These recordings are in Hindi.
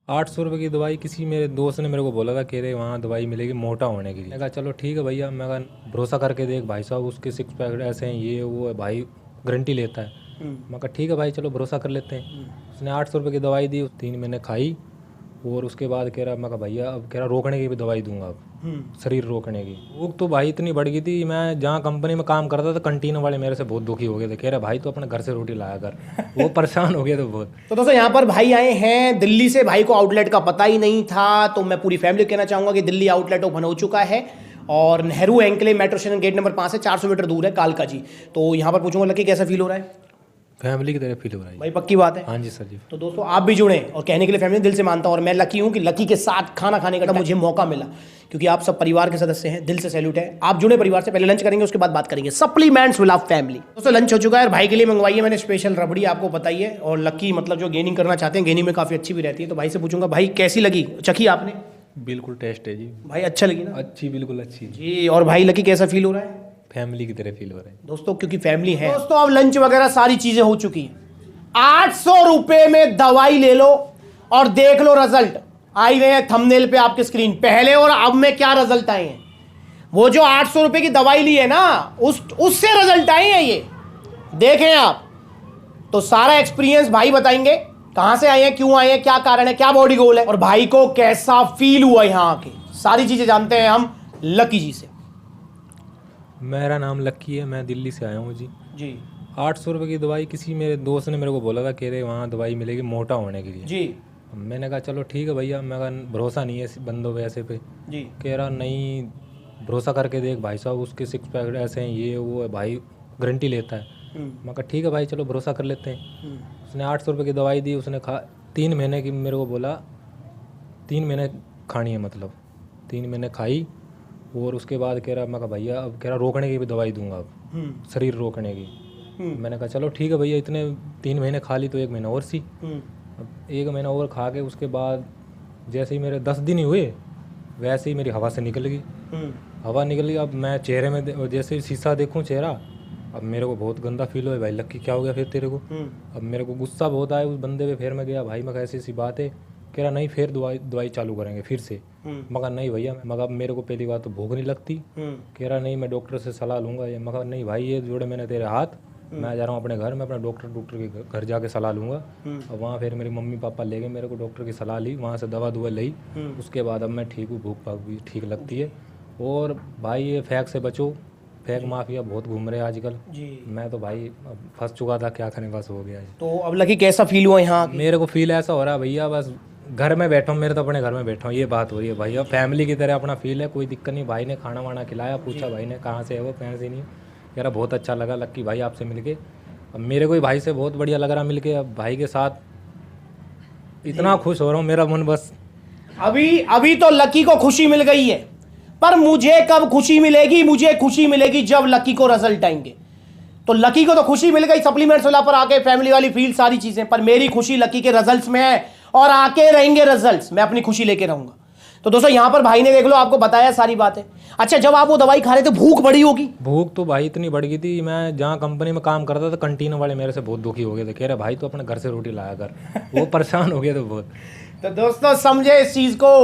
800 रुपये की दवाई किसी मेरे दोस्त ने मेरे को बोला था, कह रहे वहाँ दवाई मिलेगी मोटा होने के लिए। मैं कहा चलो ठीक है भैया, मैं कहा भरोसा करके देख भाई साहब, उसके 6 पैकेट ऐसे हैं, ये वो है भाई, गारंटी लेता है। मैं कहा ठीक है भाई चलो भरोसा कर लेते हैं। उसने 800 रुपये की दवाई दी, 3 महीने खाई और उसके बाद कह रहा, मैं कहा भैया अब कह रहा रोकने की भी दवाई दूंगा, अब शरीर रोकने की। भूख तो भाई इतनी बढ़ गई थी, मैं जहाँ कंपनी में काम करता था कंटीन वाले मेरे से बहुत दुखी हो गए थे, कह रहे भाई तो अपने घर से रोटी लाया कर। वो परेशान हो गए थे बहुत। तो दोस्तों यहाँ पर भाई आए हैं दिल्ली से, भाई को आउटलेट का पता ही नहीं था, तो मैं पूरी फैमिली को कहना चाहूंगा कि दिल्ली आउटलेट ओपन हो चुका है और Nehru Enclave metro station gate number 5 से 400 मीटर दूर है, कालका जी। तो यहाँ पर पूछूंगा लकी कैसा फील हो रहा है? फैमिली की तरह फील हो रहा है भाई पक्की बात है? हाँ जी सर जी। तो दोस्तों आप भी जुड़े और कहने के लिए फैमिली दिल से मानता हूँ, और मैं लकी हूँ कि लकी के साथ खाना खाने का मुझे मौका मिला, क्योंकि आप सब परिवार के सदस्य हैं, दिल से सैल्यूट है। आप जुड़े परिवार से, पहले लंच करेंगे उसके बाद बात करेंगे सप्लीमेंट्स विल लव फैमिली। दोस्तों लंच हो चुका है और भाई के लिए मंगवाई है मैंने स्पेशल रबड़ी, आपको बताइए। और लकी मतलब जो गेनिंग करना चाहते हैं, गेनिंग में काफी अच्छी भी रहती है, तो भाई से पूछूंगा भाई कैसी लगी, चखी आपने? बिल्कुल टेस्ट है जी भाई अच्छा लगी ना? अच्छी, बिल्कुल अच्छी जी। और भाई लकी कैसा फील हो रहा है? फैमिली की तरह फील हो रहा है दोस्तों, क्योंकि फैमिली है। दोस्तों अब लंच वगैरह सारी चीजें हो चुकी हैं, 800 रुपए में दवाई ले लो और देख लो रिजल्ट आई गए हैं थंबनेल पे आपके स्क्रीन, पहले और अब में क्या रिजल्ट आए हैं। वो जो 800 रुपए की दवाई ली है ना, उससे रिजल्ट आए हैं, ये देखें आप। तो सारा एक्सपीरियंस भाई बताएंगे, कहां से आए हैं, क्यों आए हैं, क्या कारण है, क्या बॉडी गोल है, और भाई को कैसा फील हुआ यहां आके, सारी चीजें जानते हैं हम लकी जी से। मेरा नाम लक्की है, मैं दिल्ली से आया हूँ जी 800 रुपये की दवाई किसी मेरे दोस्त ने मेरे को बोला था, कह रहे वहाँ दवाई मिलेगी मोटा होने के लिए जी मैंने कहा चलो ठीक है भैया, मैं कहा भरोसा नहीं है बंदों पे ऐसे पे। जी कह रहा नहीं भरोसा करके देख भाई साहब, उसके 6 पैकेट ऐसे हैं, ये वो है भाई, गारंटी लेता है। मैं कहा ठीक है भाई चलो भरोसा कर लेते हैं। उसने 800 रुपये की दवाई दी, उसने 3 महीने की मेरे को बोला, 3 महीने खानी है, मतलब 3 महीने खाई और उसके बाद कह रहा, मैं कहा भैया अब कह रहा रोकने की भी दवाई दूंगा, अब शरीर रोकने की। मैंने कहा चलो ठीक है भैया, इतने 3 महीने खा ली तो 1 महीना और सी। अब 1 महीना और खा के उसके बाद जैसे ही मेरे 10 दिन ही हुए वैसे ही मेरी हवा से निकल गई, हवा निकल गई। अब मैं चेहरे में जैसे ही शीशा देखूं चेहरा, अब मेरे को बहुत गंदा फील हो, भाई लक्की क्या हो गया फिर तेरे को? अब मेरे को गुस्सा बहुत आया उस बंदे पे, फिर मैं गया भाई, मैं ऐसी सी बात है, कह रहा नहीं फिर दवाई चालू करेंगे फिर से। मगर नहीं भैया, मगर मेरे को पहली बात तो भूख नहीं लगती। कह रहा नहीं मैं डॉक्टर से सलाह लूँगा, ये मगर नहीं भाई, ये जोड़े मैंने तेरे हाथ, मैं जा रहा हूँ अपने घर में, अपना डॉक्टर के घर जाके सलाह लूँगा। और वहाँ फिर मेरे मम्मी पापा ले गए मेरे को, डॉक्टर की सलाह ली, वहाँ से दवा ली, उसके बाद अब मैं ठीक हूँ, भूख भाग भी ठीक लगती है। और भाई ये फैक से बचो, फैक माफिया बहुत घूम रहे हैं आजकल जी। मैं तो भाई फंस चुका था, क्या करने, बस हो गया है। तो अब लकी कैसा फील हुआ यहाँ? मेरे को फील ऐसा हो रहा है भैया, बस घर में बैठा हूँ, मेरे तो अपने घर में बैठा हूँ, ये बात हो रही है भाई। अब फैमिली की तरह अपना फील है, कोई दिक्कत नहीं। भाई ने खाना वाना खिलाया, पूछा भाई ने कहाँ से है वो, कहाँ से नहीं, कह रहा बहुत अच्छा लगा लक्की भाई आपसे मिलके। अब मेरे को भी भाई से बहुत बढ़िया लग रहा मिलके, अब भाई के साथ इतना खुश हो रहा हूँ, मेरा मन बस। अभी तो लकी को खुशी मिल गई है, पर मुझे कब खुशी मिलेगी? मुझे खुशी मिलेगी जब लकी को रिजल्ट आएंगे। तो लकी को तो खुशी मिल गई सप्लीमेंट्स वाला पर आके, फैमिली वाली फील सारी चीजें, पर मेरी खुशी लकी के रिजल्ट्स में है और आके रहेंगे रिजल्ट्स, मैं अपनी खुशी लेके रहूंगा। तो दोस्तों यहां पर भाई ने देख लो आपको बताया सारी बातें। अच्छा, जब आप वो दवाई खा रहे थे भूख बढ़ी होगी? भूख तो भाई इतनी बढ़ गई थी, मैं जहाँ कंपनी में काम करता था कंटीन वाले मेरे से बहुत दुखी हो गए थे, कह रहे भाई तो अपने घर से रोटी लाया कर। वो परेशान हो गए थे बहुत। तो दोस्तों समझे इस चीज को,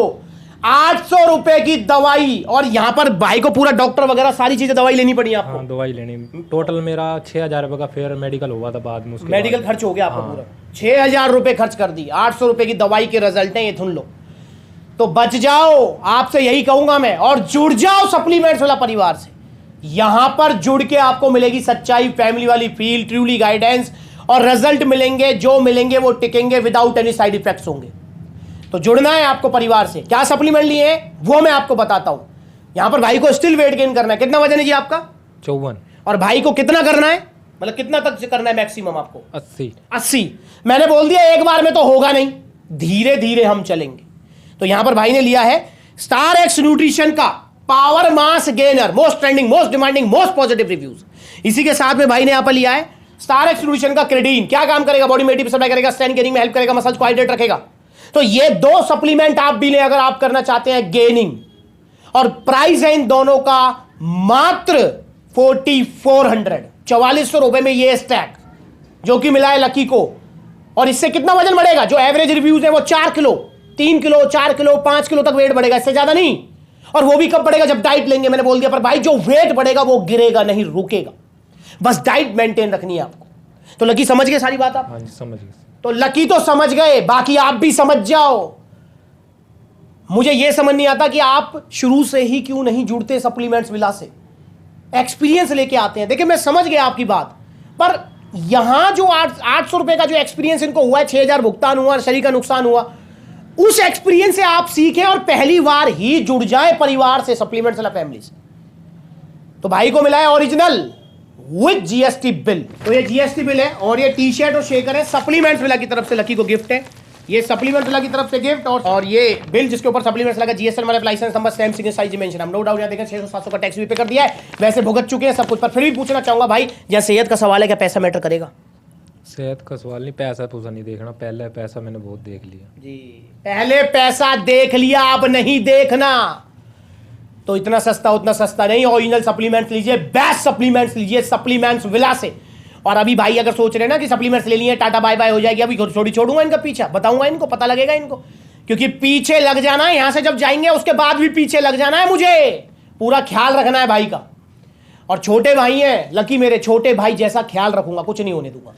800 रुपए की दवाई, और यहाँ पर भाई को पूरा डॉक्टर वगैरह सारी चीजें दवाई लेनी पड़ी आपको? हाँ दवाई लेनी, टोटल मेरा 6,000 रुपए का फेयर मेडिकल हुआ था बाद में, उसके मेडिकल खर्च हो गया आपका पूरा? 6,000 रुपए खर्च कर दी, 800 रुपए की दवाई के रिजल्ट है ये, सुन लो। तो बच जाओ, आपसे यही कहूंगा मैं, और जुड़ जाओ सप्लीमेंट्स वाला परिवार से। यहां पर जुड़ के आपको मिलेगी सच्चाई, फैमिली वाली फील, ट्रूली गाइडेंस, और रिजल्ट मिलेंगे, जो मिलेंगे वो टिकेंगे, विदाउट एनी साइड इफेक्ट्स होंगे। तो जुड़ना है आपको परिवार से। क्या सप्लीमेंट लिए हैं वो मैं आपको बताता हूं। यहां पर भाई को स्टिल वेट गेन करना है, कितना वजन है जी आपका? 54। और भाई को कितना करना है, मतलब कितना तक करना है मैक्सिमम आपको? 80। मैंने बोल दिया एक बार में तो होगा नहीं, धीरे धीरे हम चलेंगे। तो यहां पर भाई ने लिया है स्टार एक्स न्यूट्रिशन का power mass gainer, most trending, most demanding, most positive reviews. इसी के साथ में भाई ने यहां पर लिया है स्टार एक्स न्यूट्रिशन का क्रेडीन। क्या काम करेगा? बॉडी में एटीपी सप्लाई करेगा, स्ट्रेंथ गेनिंग में हेल्प करेगा, मसल्स को हाइड्रेट रखेगा। तो ये 2 सप्लीमेंट आप भी लें अगर आप करना चाहते हैं गेनिंग, और प्राइस है इन दोनों का मात्र 4400, 4400 रुपए में ये स्टैक जो कि मिला है लकी को। और इससे कितना वजन बढ़ेगा? जो एवरेज रिव्यूज है वो 4 किलो, 3 किलो 4 किलो 5 किलो तक वेट बढ़ेगा, इससे ज्यादा नहीं। और वो भी कब बढ़ेगा, जब डाइट लेंगे। मैंने बोल दिया। पर भाई जो वेट बढ़ेगा वो गिरेगा नहीं, रुकेगा। बस डाइट मेंटेन रखनी है आपको। तो लकी समझ गए सारी बात आप? हाँ जी समझ गए। तो लकी तो समझ गए, बाकी आप भी समझ जाओ। मुझे यह समझ नहीं आता कि आप शुरू से ही क्यों नहीं जुड़ते सप्लीमेंट्स विला से, एक्सपीरियंस लेके आते हैं। देखिए मैं समझ गया आपकी बात, पर यहां जो 800 रुपए का जो एक्सपीरियंस इनको हुआ है, 6000 भुगतान हुआ, शरीर का नुकसान हुआ, उस एक्सपीरियंस से आप सीखें और पहली बार ही जुड़ जाए परिवार से, सप्लीमेंट्स वाला फैमिली से। तो भाई को मिला है ओरिजिनल विद जीएसटी बिल। तो ये जीएसटी बिल है और ये टी शर्ट और शेकर है, सप्लीमेंट्स विला की तरफ से लकी को गिफ्ट है। ये सप्लीमेंट्स विला की तरफ से गिफ्ट और ये बिल जिसके ऊपर सप्लीमेंट्स लगा, जीएसटी वाला licence number, stamp, signature, size, dimension. हम नो डाउट यहाँ देखें 600-700 का टैक्स भी पे कर दिया है, वैसे भुगत चुके हैं सब कुछ। पर फिर भी पूछना चाहूंगा भाई, जहाँ सेहत का सवाल है, क्या पैसा मैटर करेगा? सेहत का सवाल नहीं, पैसा पूसा नहीं देखना, पहले पैसा मैंने बहुत देख लिया जी। पहले पैसा देख लिया, अब नहीं देखना। तो इतना सस्ता उतना सस्ता नहीं, ओरिजिनल सप्लीमेंट्स लीजिए, बेस्ट सप्लीमेंट्स लीजिए सप्लीमेंट्स विला से। और अभी भाई अगर सोच रहे हैं ना कि सप्लीमेंट्स ले लिए टाटा बाय बाय हो जाएगी, अभी थोड़ी छोड़ूंगा इनका पीछा, बताऊंगा इनको, पता लगेगा इनको। क्योंकि पीछे लग जाना है, यहां से जब जाएंगे उसके बाद भी पीछे लग जाना है, मुझे पूरा ख्याल रखना है भाई का। और छोटे भाई हैं लकी, मेरे छोटे भाई जैसा ख्याल रखूंगा, कुछ नहीं होने दूंगा।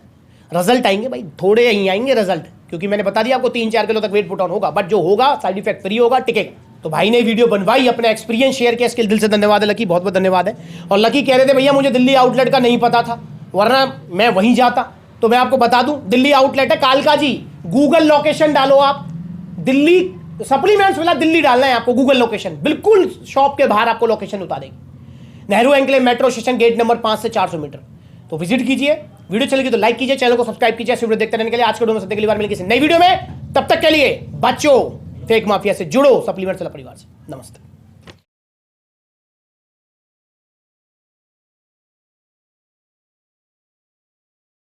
रिजल्ट आएंगे भाई, थोड़े ही आएंगे रिजल्ट, क्योंकि मैंने बता दिया आपको 3-4 किलो तक वेट पुट ऑन होगा, बट जो होगा साइड इफेक्ट फ्री होगा, टिकेगा। तो भाई ने वीडियो बनवाई, अपना एक्सपीरियंस शेयर किया, इसके दिल से धन्यवाद है लकी, बहुत बहुत धन्यवाद है। और लकी कह रहे थे भैया मुझे दिल्ली आउटलेट का नहीं पता था, वरना मैं वहीं जाता। तो मैं आपको बता दूं, दिल्ली आउटलेट है कालका जी, गूगल लोकेशन डालो आप, दिल्ली सप्लीमेंट्स वाला दिल्ली डालना है आपको, गूगल लोकेशन, बिल्कुल शॉप के बाहर आपको लोकेशन उतारेगी, Nehru Enclave metro station, gate number 5 से 400 मीटर। तो विजिट कीजिए। वीडियो चलेगी तो लाइक कीजिए, चैनल को सब्सक्राइब कीजिए, वीडियो देखते रहने के लिए। आज के वीडियो में सबसे अगली बार मिलेंगे किसी नई वीडियो में, तब तक के लिए बच्चों फेक माफिया से जुड़ो, सप्लीमेंट्स वाला परिवार से। नमस्ते।